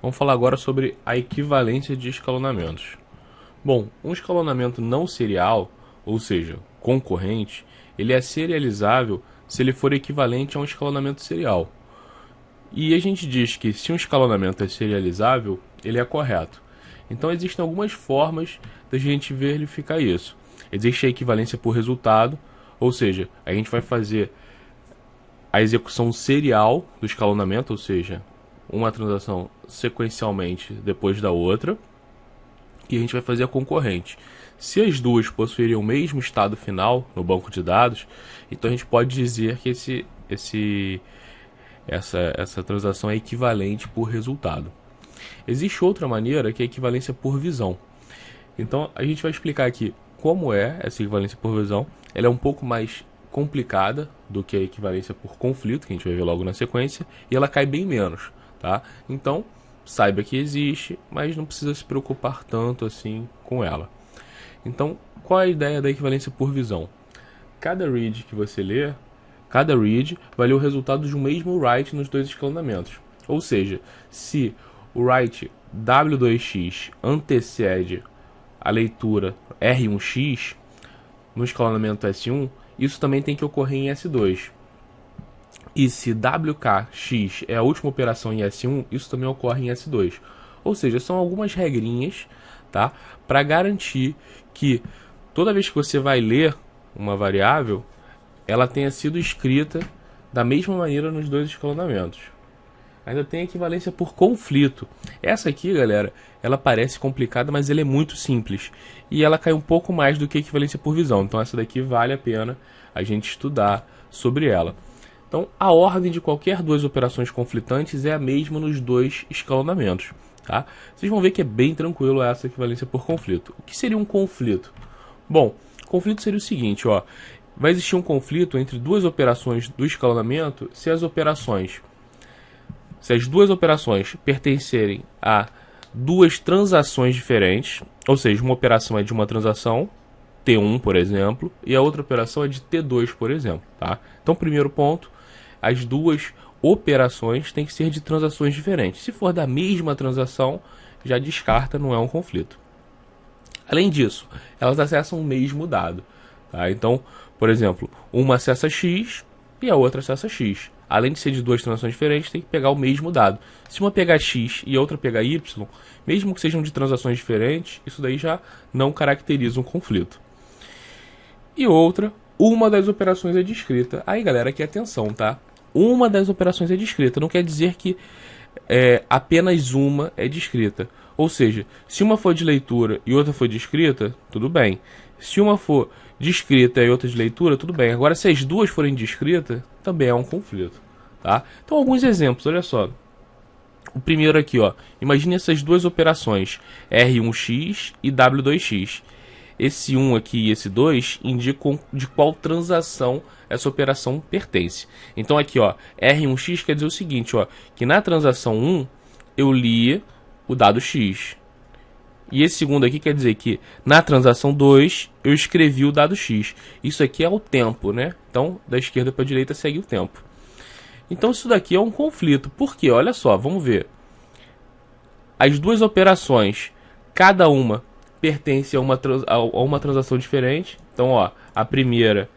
Vamos falar agora sobre a equivalência de escalonamentos. Bom, um escalonamento não serial, ou seja, concorrente, ele é serializável se ele for equivalente a um escalonamento serial. E a gente diz que se um escalonamento é serializável, ele é correto. Então existem algumas formas da gente verificar isso. Existe a equivalência por resultado, ou seja, a gente vai fazer a execução serial do escalonamento, ou seja, uma transação sequencialmente depois da outra, e a gente vai fazer a concorrente. Se as duas possuírem o mesmo estado final no banco de dados, então a gente pode dizer que essa transação é equivalente por resultado. Existe outra maneira que é a equivalência por visão. Então a gente vai explicar aqui como é essa equivalência por visão. Ela é um pouco mais complicada do que a equivalência por conflito, que a gente vai ver logo na sequência, e ela cai bem menos, tá? Então saiba que existe, mas não precisa se preocupar tanto assim com ela. Então, qual é a ideia da equivalência por visão? Cada read que você lê, cada read vai ler o resultado de um mesmo write nos dois escalonamentos. Ou seja, se o write W2x antecede a leitura R1x no escalonamento S1, isso também tem que ocorrer em S2. E se WKX é a última operação em S1, isso também ocorre em S2. Ou seja, são algumas regrinhas, tá, para garantir que toda vez que você vai ler uma variável, ela tenha sido escrita da mesma maneira nos dois escalonamentos. Ainda tem equivalência por conflito. Essa aqui, galera, ela parece complicada, mas ela é muito simples. E ela cai um pouco mais do que a equivalência por visão. Então essa daqui vale a pena a gente estudar sobre ela. Então a ordem de qualquer duas operações conflitantes é a mesma nos dois escalonamentos. Tá? Vocês vão ver que é bem tranquilo essa equivalência por conflito. O que seria um conflito? Bom, conflito seria o seguinte, ó. Vai existir um conflito entre duas operações do escalonamento se as duas operações pertencerem a duas transações diferentes, ou seja, uma operação é de uma transação, T1, por exemplo, e a outra operação é de T2, por exemplo. Tá? Então, primeiro ponto, as duas operações têm que ser de transações diferentes. Se for da mesma transação, já descarta, não é um conflito. Além disso, elas acessam o mesmo dado. Tá? Então, por exemplo, uma acessa X e a outra acessa X. Além de ser de duas transações diferentes, tem que pegar o mesmo dado. Se uma pegar X e a outra pegar Y, mesmo que sejam de transações diferentes, isso daí já não caracteriza um conflito. E outra, uma das operações é discreta. Aí, galera, aqui atenção, tá? Uma das operações é discreta, não quer dizer que apenas uma é discreta. Ou seja, se uma for de leitura e outra for discreta, tudo bem. Se uma for discreta e outra de leitura, tudo bem. Agora, se as duas forem discretas, também é um conflito. Tá? Então, alguns exemplos, olha só. O primeiro aqui, ó. Imagine essas duas operações, R1x e W2x. Esse 1 aqui e esse 2 indicam de qual transação essa operação pertence. Então aqui, ó, R1x quer dizer o seguinte, ó, que na transação 1 eu lia o dado x. E esse segundo aqui quer dizer que na transação 2 eu escrevi o dado x. Isso aqui é o tempo, né? Então, da esquerda para a direita segue o tempo. Então isso daqui é um conflito. Por quê? Olha só, vamos ver. As duas operações, cada uma pertence a uma transação diferente. Então, ó, a primeira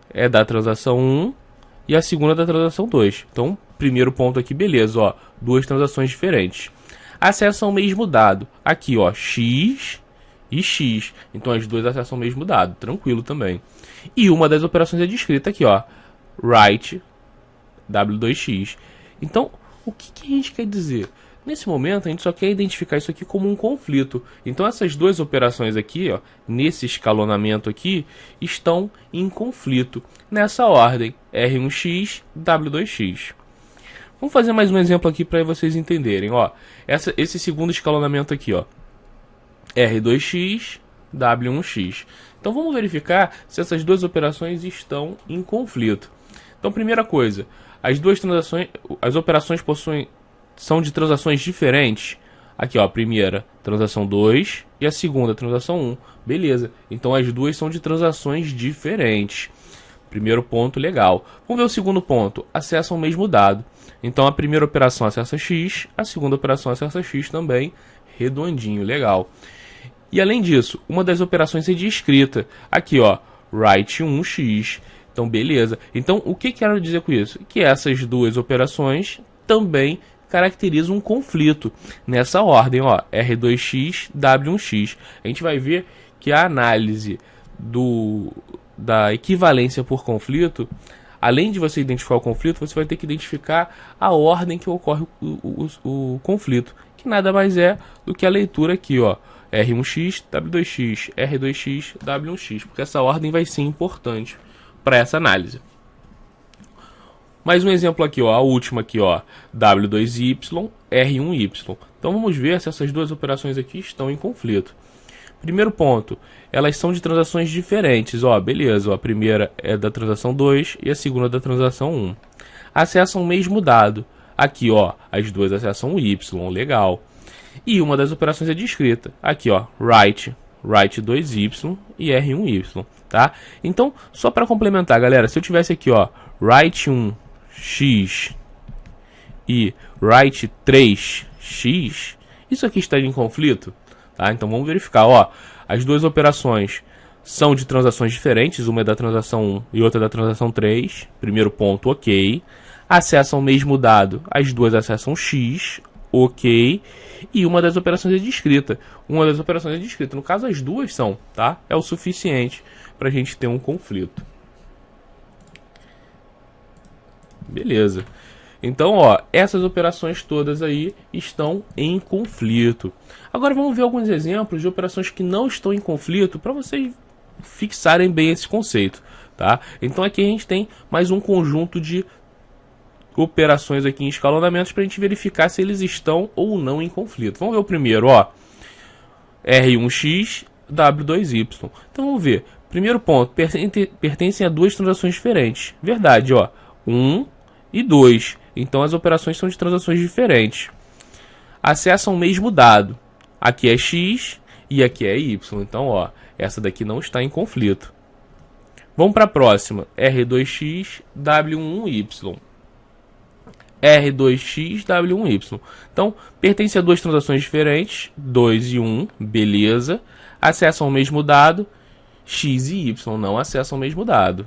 é da transação 1 e a segunda é da transação 2. Então, primeiro ponto aqui, beleza, ó, duas transações diferentes. Acessam o mesmo dado. Aqui, ó, X e X. Então, as duas acessam o mesmo dado. Tranquilo também. E uma das operações é descrita aqui, ó, write W2x. Então, o que a gente quer dizer? Nesse momento, a gente só quer identificar isso aqui como um conflito. Então, essas duas operações aqui, ó, nesse escalonamento aqui, estão em conflito. Nessa ordem, R1x, W2x. Vamos fazer mais um exemplo aqui para vocês entenderem. Ó, esse segundo escalonamento aqui, ó, R2x, W1x. Então, vamos verificar se essas duas operações estão em conflito. Então, primeira coisa, as operações são de transações diferentes. Aqui, ó, a primeira transação 2 e a segunda transação 1. Beleza, então as duas são de transações diferentes. Primeiro ponto, legal. Vamos ver o segundo ponto, acessa o mesmo dado. Então a primeira operação acessa X, a segunda operação acessa X também, redondinho, legal. E além disso, uma das operações é de escrita. Aqui, ó, write 1x. Então, beleza. Então, o que quero dizer com isso? Que essas duas operações também caracterizam um conflito. Nessa ordem, ó, R2x, W1x. A gente vai ver que a análise da equivalência por conflito, além de você identificar o conflito, você vai ter que identificar a ordem que ocorre o conflito. Que nada mais é do que a leitura aqui, ó. R1x, W2x, R2x, W1x, porque essa ordem vai ser importante para essa análise. Mais um exemplo aqui, ó, a última aqui, ó, W2y, R1y. Então vamos ver se essas duas operações aqui estão em conflito. Primeiro ponto, elas são de transações diferentes, ó, beleza, ó, a primeira é da transação 2 e a segunda da transação 1. Acessam o mesmo dado. Aqui, ó, as duas acessam o y, legal. E uma das operações é de escrita. Aqui, ó, write 2y e R1y, tá? Então, só para complementar, galera, se eu tivesse aqui, ó, write 1x e write 3x, isso aqui estaria em conflito, tá? Então, vamos verificar, ó, as duas operações são de transações diferentes, uma é da transação 1 e outra é da transação 3. Primeiro ponto, ok. Acessam o mesmo dado, as duas acessam x, ok. E uma das operações é de escrita. Uma das operações é de escrita. No caso, as duas são, tá? É o suficiente para a gente ter um conflito. Beleza. Então, ó, essas operações todas aí estão em conflito. Agora vamos ver alguns exemplos de operações que não estão em conflito para vocês fixarem bem esse conceito, tá? Então aqui a gente tem mais um conjunto de operações aqui em escalonamentos para a gente verificar se eles estão ou não em conflito. Vamos ver o primeiro, ó, R1x, W2y. Então vamos ver. Primeiro ponto, pertencem a duas transações diferentes. Verdade, ó, 1 e 2. Então as operações são de transações diferentes. Acessam o mesmo dado. Aqui é x e aqui é y. Então, ó, essa daqui não está em conflito. Vamos para a próxima. R2x, W1y. R2x, W1y. Então, pertence a duas transações diferentes, 2 e 1, beleza. Acessam o mesmo dado, x e y, não acessam o mesmo dado.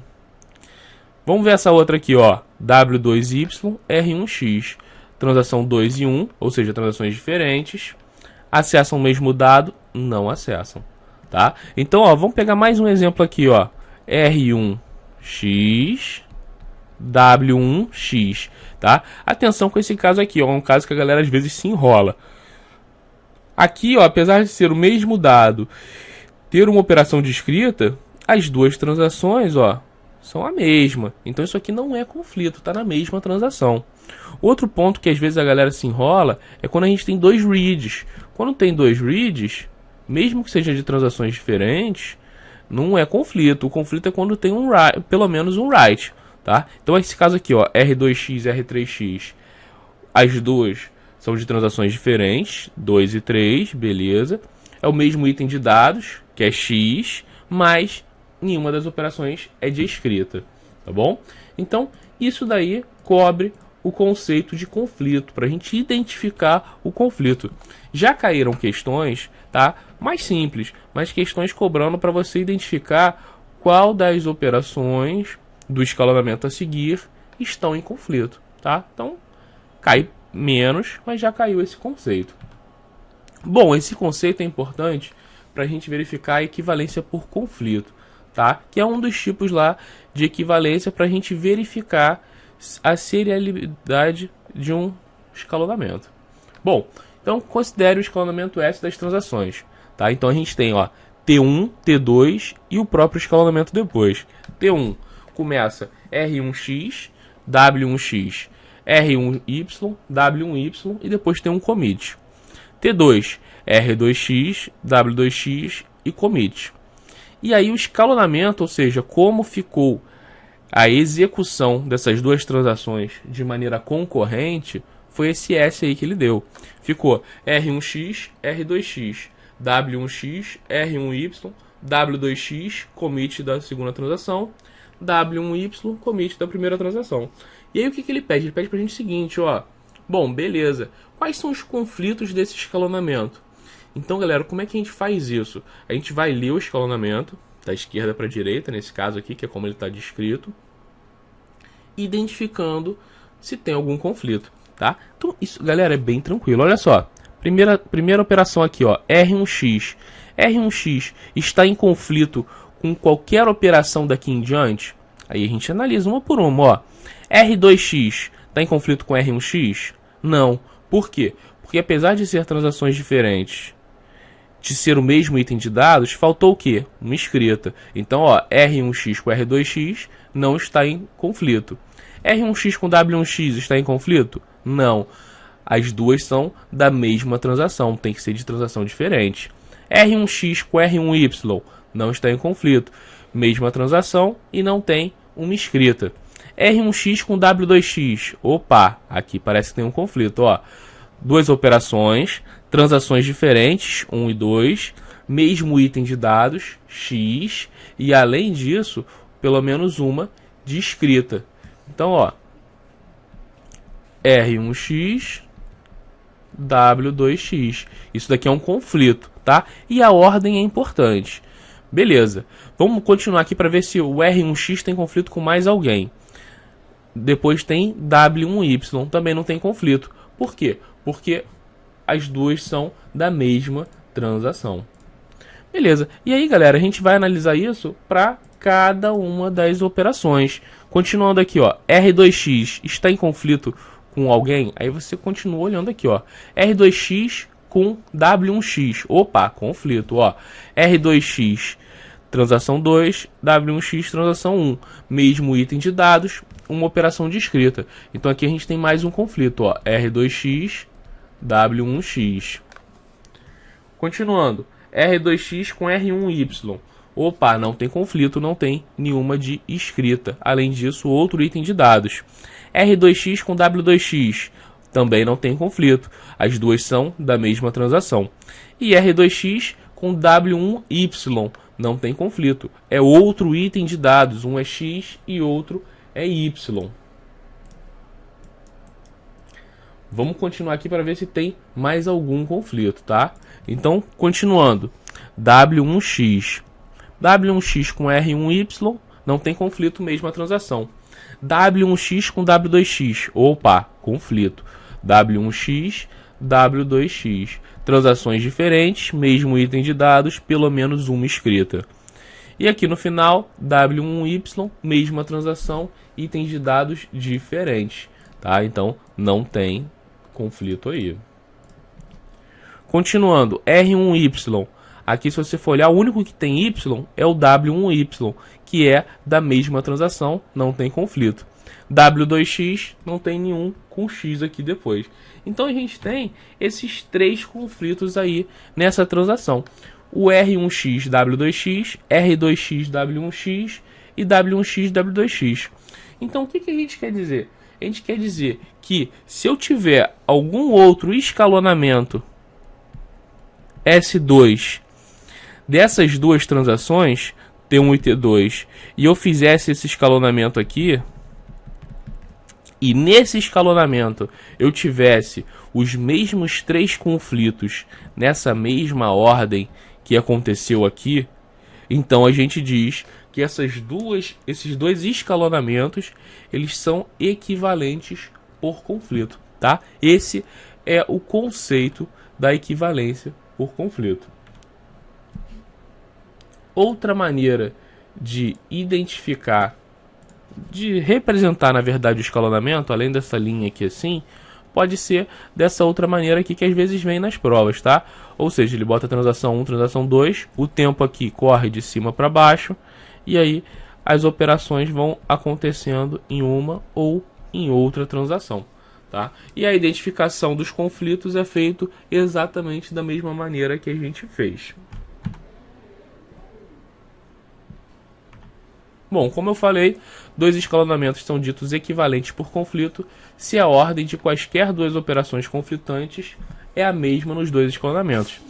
Vamos ver essa outra aqui, ó, W2y, R1x. Transação 2 e 1, ou seja, transações diferentes. Acessam o mesmo dado, não acessam, tá? Então, ó, vamos pegar mais um exemplo aqui, ó, R1x, W1x, tá? Atenção com esse caso aqui, ó, é um caso que a galera às vezes se enrola. Aqui, ó, apesar de ser o mesmo dado, ter uma operação discreta, as duas transações, ó, são a mesma. Então isso aqui não é conflito, tá na mesma transação. Outro ponto que às vezes a galera se enrola é quando a gente tem dois reads. Quando tem dois reads, mesmo que seja de transações diferentes, não é conflito. O conflito é quando tem pelo menos um write. Tá? Então esse caso aqui, ó, R2x, R3x, as duas são de transações diferentes, 2 e 3, beleza. É o mesmo item de dados, que é x, mas nenhuma das operações é de escrita, tá bom? Então isso daí cobre o conceito de conflito, para a gente identificar o conflito. Já caíram questões, tá? Mais simples, mas questões cobrando para você identificar qual das operações do escalonamento a seguir estão em conflito, tá? Então, cai menos, mas já caiu esse conceito. Bom, esse conceito é importante para a gente verificar a equivalência por conflito, tá? Que é um dos tipos lá de equivalência para a gente verificar a serialidade de um escalonamento. Bom, então considere o escalonamento S das transações, tá? Então a gente tem, ó, T1, T2 e o próprio escalonamento depois. T1 começa R1x, W1x, R1y, W1y e depois tem um commit. T2, R2x, W2x e commit. E aí o escalonamento, ou seja, como ficou a execução dessas duas transações de maneira concorrente, foi esse S aí que ele deu. Ficou R1x, R2x, W1x, R1y, W2x, commit da segunda transação. W1Y, commit da primeira transação. E aí o que ele pede? Ele pede pra gente o seguinte, ó. Bom, beleza. Quais são os conflitos desse escalonamento? Então, galera, como é que a gente faz isso? A gente vai ler o escalonamento, da esquerda para a direita, nesse caso aqui, que é como ele está descrito, identificando se tem algum conflito, tá? Então, isso, galera, é bem tranquilo. Olha só, primeira operação aqui, ó, R1x. R1x está em conflito com qualquer operação daqui em diante? Aí a gente analisa uma por uma, ó. R2x está em conflito com R1x? Não. Por quê? Porque apesar de ser transações diferentes, de ser o mesmo item de dados, faltou o quê? Uma escrita. Então, ó, R1x com R2x não está em conflito. R1x com W1x está em conflito? Não. As duas são da mesma transação, tem que ser de transação diferente. R1x com R1y não está em conflito. Mesma transação e não tem uma escrita. R1x com W2x. Opa, aqui parece que tem um conflito, ó. Duas operações, transações diferentes, 1 e 2, mesmo item de dados, x, e além disso, pelo menos uma discrita. Então, ó, R1x, W2x. Isso daqui é um conflito, tá? E a ordem é importante. Beleza, vamos continuar aqui para ver se o R1x tem conflito com mais alguém. Depois tem W1y, também não tem conflito. Por quê? Porque as duas são da mesma transação. Beleza. E aí, galera, a gente vai analisar isso para cada uma das operações. Continuando aqui, ó, R2x está em conflito com alguém? Aí você continua olhando aqui, ó, R2x com W1x. Opa, conflito, ó. R2x, transação 2, W1x, transação 1. Mesmo item de dados, uma operação discrita. Então aqui a gente tem mais um conflito, ó, R2x, W1x. Continuando, R2x com R1y. Opa, não tem conflito, não tem nenhuma de escrita. Além disso, outro item de dados. R2x com W2x. Também não tem conflito. As duas são da mesma transação. E R2x com W1y. Não tem conflito. É outro item de dados. Um é x e outro é y. Vamos continuar aqui para ver se tem mais algum conflito, tá? Então, continuando. W1x. W1x com R1y, não tem conflito, mesma transação. W1x com W2x. Opa, conflito. W1x, W2x. Transações diferentes, mesmo item de dados, pelo menos uma escrita. E aqui no final, W1y, mesma transação, itens de dados diferentes. Tá? Então, não tem conflito aí. Continuando, R1y. Aqui, se você for olhar, o único que tem y é o W1y, que é da mesma transação, não tem conflito. W2x não tem nenhum com x aqui depois. Então, a gente tem esses três conflitos aí nessa transação. O R1x, W2x, R2x, W1x e W1x, W2x. Então, o que a gente quer dizer? A gente quer dizer que se eu tiver algum outro escalonamento S2 dessas duas transações, T1 e T2, e eu fizesse esse escalonamento aqui, e nesse escalonamento eu tivesse os mesmos três conflitos nessa mesma ordem que aconteceu aqui, então a gente diz que esses dois escalonamentos, eles são equivalentes por conflito, tá? Esse é o conceito da equivalência por conflito. Outra maneira de identificar, de representar, na verdade, o escalonamento, além dessa linha aqui assim, pode ser dessa outra maneira aqui que às vezes vem nas provas, tá? Ou seja, ele bota transação 1, transação 2, o tempo aqui corre de cima para baixo, e aí as operações vão acontecendo em uma ou em outra transação, tá? E a identificação dos conflitos é feito exatamente da mesma maneira que a gente fez. Bom, como eu falei, dois escalonamentos são ditos equivalentes por conflito se a ordem de quaisquer duas operações conflitantes é a mesma nos dois escalonamentos.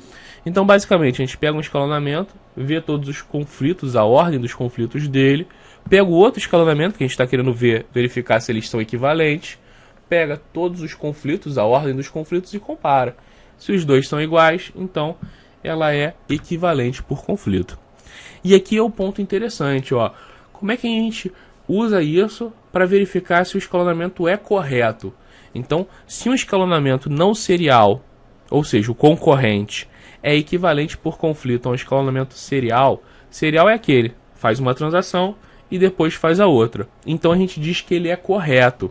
Então, basicamente, a gente pega um escalonamento, vê todos os conflitos, a ordem dos conflitos dele, Pega o outro escalonamento, que a gente está querendo verificar se eles são equivalentes. Pega todos os conflitos, a ordem dos conflitos e compara. Se os dois são iguais, então ela é equivalente por conflito. E aqui é o ponto interessante, ó. Como é que a gente usa isso para verificar se o escalonamento é correto? Então, se um escalonamento não serial, ou seja, o concorrente, é equivalente por conflito a um escalonamento serial, serial é aquele, faz uma transação e depois faz a outra. Então a gente diz que ele é correto.